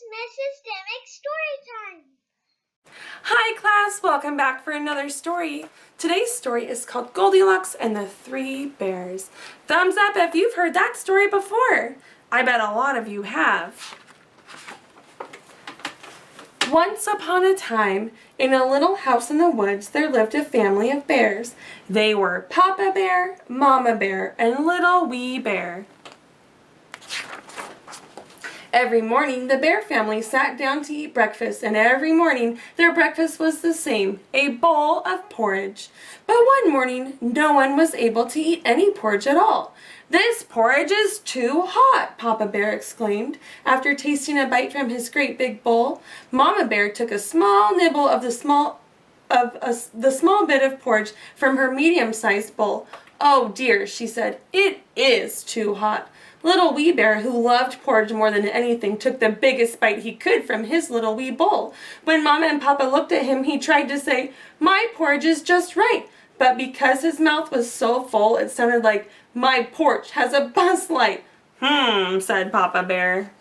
It's Mrs. Dimick's story time. Hi class, welcome back for another story. Today's story is called Goldilocks and the Three Bears. Thumbs up if you've heard that story before. I bet a lot of you have. Once upon a time, in a little house in the woods, there lived a family of bears. They were Papa Bear, Mama Bear, and Little Wee Bear. Every morning, the bear family sat down to eat breakfast, and every morning their breakfast was the same, a bowl of porridge. But one morning, no one was able to eat any porridge at all. "This porridge is too hot," Papa Bear exclaimed, after tasting a bite from his great big bowl. Mama Bear took a small nibble of the small bit of porridge from her medium-sized bowl. "Oh dear," she said, "it is too hot." Little Wee Bear, who loved porridge more than anything, took the biggest bite he could from his little wee bowl. When Mama and Papa looked at him, he tried to say, "My porridge is just right," but because his mouth was so full, it sounded like, "My porch has a bus light." Said Papa Bear.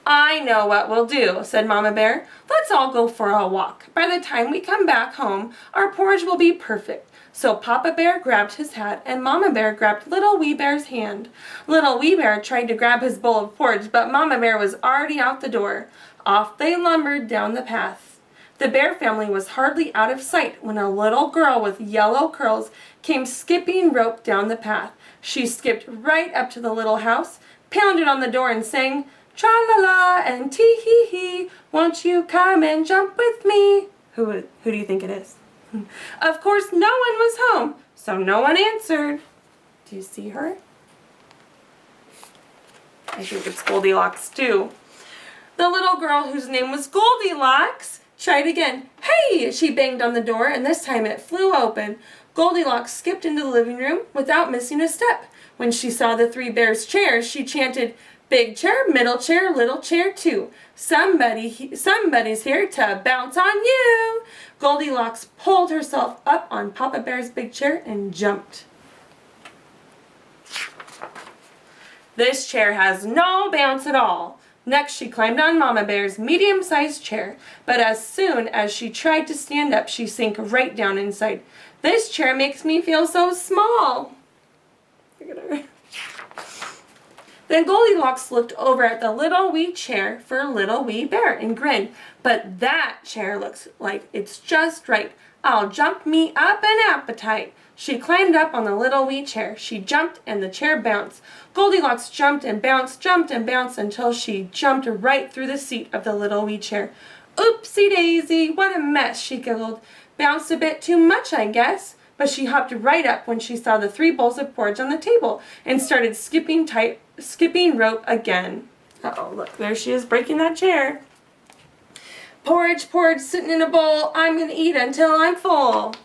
"I know what we'll do," said Mama Bear. "Let's all go for a walk. By the time we come back home, our porridge will be perfect." So Papa Bear grabbed his hat, and Mama Bear grabbed Little Wee Bear's hand. Little Wee Bear tried to grab his bowl of porridge, but Mama Bear was already out the door. Off they lumbered down the path. The bear family was hardly out of sight when a little girl with yellow curls came skipping rope down the path. She skipped right up to the little house, pounded on the door, and sang, "Tra-la-la and tee-hee-hee, won't you come and jump with me?" Who do you think it is? Of course, no one was home, so no one answered. Do you see her? I think it's Goldilocks too. The little girl, whose name was Goldilocks, tried again. "Hey!" She banged on the door, and this time it flew open. Goldilocks skipped into the living room without missing a step. When she saw the three bears' chairs, she chanted, "Big chair, middle chair, little chair too. Somebody's here to bounce on you." Goldilocks pulled herself up on Papa Bear's big chair and jumped. "This chair has no bounce at all." Next, she climbed on Mama Bear's medium-sized chair, but as soon as she tried to stand up, she sank right down inside. "This chair makes me feel so small." Look at her. Then Goldilocks looked over at the little wee chair for Little Wee Bear and grinned. "But that chair looks like it's just right. I'll jump me up an appetite." She climbed up on the little wee chair. She jumped and the chair bounced. Goldilocks jumped and bounced until she jumped right through the seat of the little wee chair. "Oopsie daisy, what a mess," she giggled. "Bounced a bit too much, I guess." But she hopped right up when she saw the three bowls of porridge on the table and started skipping rope again. Uh-oh, look, there she is breaking that chair. "Porridge, porridge, sitting in a bowl. I'm going to eat until I'm full."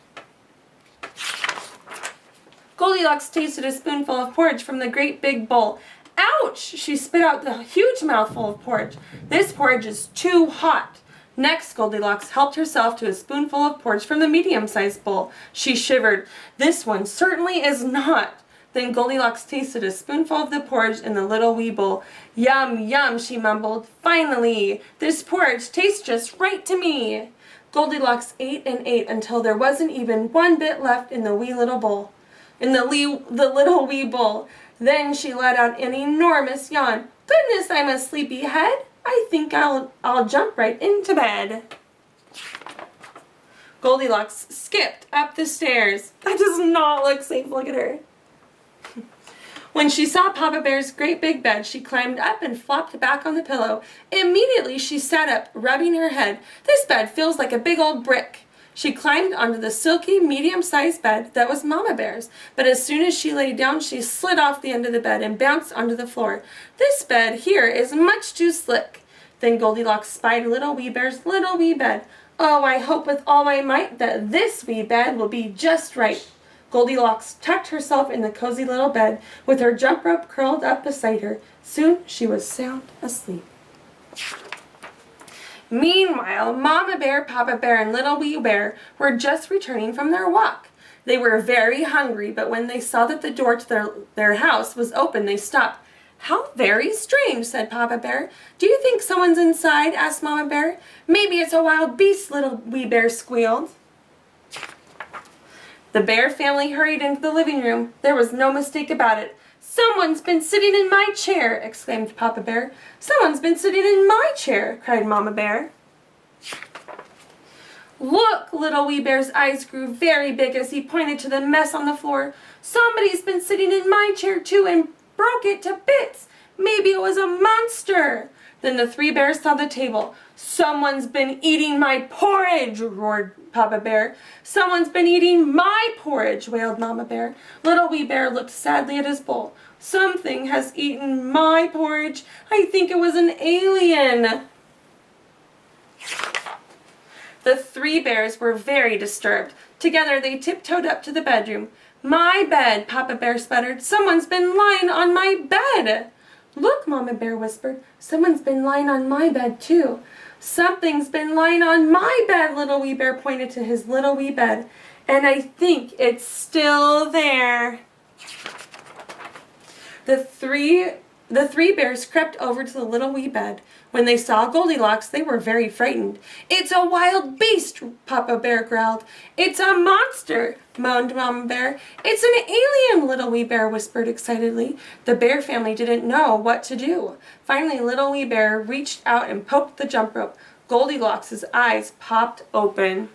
Goldilocks tasted a spoonful of porridge from the great big bowl. "Ouch!" She spit out the huge mouthful of porridge. "This porridge is too hot." Next, Goldilocks helped herself to a spoonful of porridge from the medium-sized bowl. She shivered. "This one certainly is not." Then Goldilocks tasted a spoonful of the porridge in the little wee bowl. "Yum, yum," she mumbled. "Finally, this porridge tastes just right to me." Goldilocks ate and ate until there wasn't even one bit left in the little wee bowl. Then she let out an enormous yawn. "Goodness, I'm a sleepy head. I think I'll jump right into bed." Goldilocks skipped up the stairs. That does not look safe. Look at her. When she saw Papa Bear's great big bed, she climbed up and flopped back on the pillow. Immediately she sat up, rubbing her head. "This bed feels like a big old brick." She climbed onto the silky, medium-sized bed that was Mama Bear's, but as soon as she lay down, she slid off the end of the bed and bounced onto the floor. "This bed here is much too slick." Then Goldilocks spied Little Wee Bear's little wee bed. "Oh, I hope with all my might that this wee bed will be just right." Goldilocks tucked herself in the cozy little bed with her jump rope curled up beside her. Soon she was sound asleep. Meanwhile, Mama Bear, Papa Bear, and Little Wee Bear were just returning from their walk. They were very hungry, but when they saw that the door to their house was open, they stopped. "How very strange," said Papa Bear. "Do you think someone's inside?" asked Mama Bear. "Maybe it's a wild beast," Little Wee Bear squealed. The bear family hurried into the living room. There was no mistake about it. "Someone's been sitting in my chair!" exclaimed Papa Bear. "Someone's been sitting in my chair!" cried Mama Bear. "Look!" Little Wee Bear's eyes grew very big as he pointed to the mess on the floor. "Somebody's been sitting in my chair too and broke it to bits. Maybe it was a monster." Then the three bears saw the table. "Someone's been eating my porridge!" roared Papa Bear. "Someone's been eating my porridge!" wailed Mama Bear. Little Wee Bear looked sadly at his bowl. "Something has eaten my porridge. I think it was an alien." The three bears were very disturbed. Together they tiptoed up to the bedroom. "My bed," Papa Bear sputtered. "Someone's been lying on my bed." "Look," Mama Bear whispered. "Someone's been lying on my bed too." "Something's been lying on my bed," Little Wee Bear pointed to his little wee bed. "And I think it's still there." The three bears crept over to the little wee bed. When they saw Goldilocks, they were very frightened. "It's a wild beast," Papa Bear growled. "It's a monster," moaned Mama Bear. "It's an alien," Little Wee Bear whispered excitedly. The bear family didn't know what to do. Finally, Little Wee Bear reached out and poked the jump rope. Goldilocks' eyes popped open.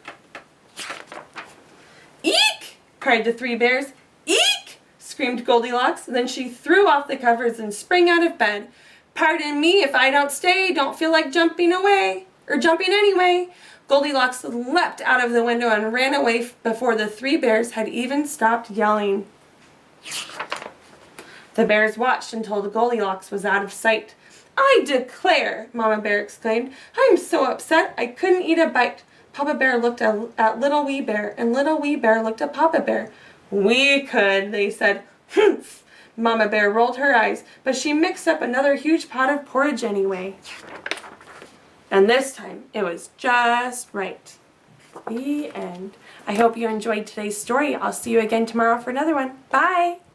"Eek!" cried the three bears. "Eek!" screamed Goldilocks. Then she threw off the covers and sprang out of bed. "Pardon me if I don't stay. Don't feel like jumping anyway." Goldilocks leapt out of the window and ran away before the three bears had even stopped yelling. The bears watched until Goldilocks was out of sight. "I declare," Mama Bear exclaimed. "I'm so upset I couldn't eat a bite." Papa Bear looked at Little Wee Bear, and Little Wee Bear looked at Papa Bear. "We could," they said. "Humph!" Mama Bear rolled her eyes, but she mixed up another huge pot of porridge anyway. And this time, it was just right. The end. I hope you enjoyed today's story. I'll see you again tomorrow for another one. Bye!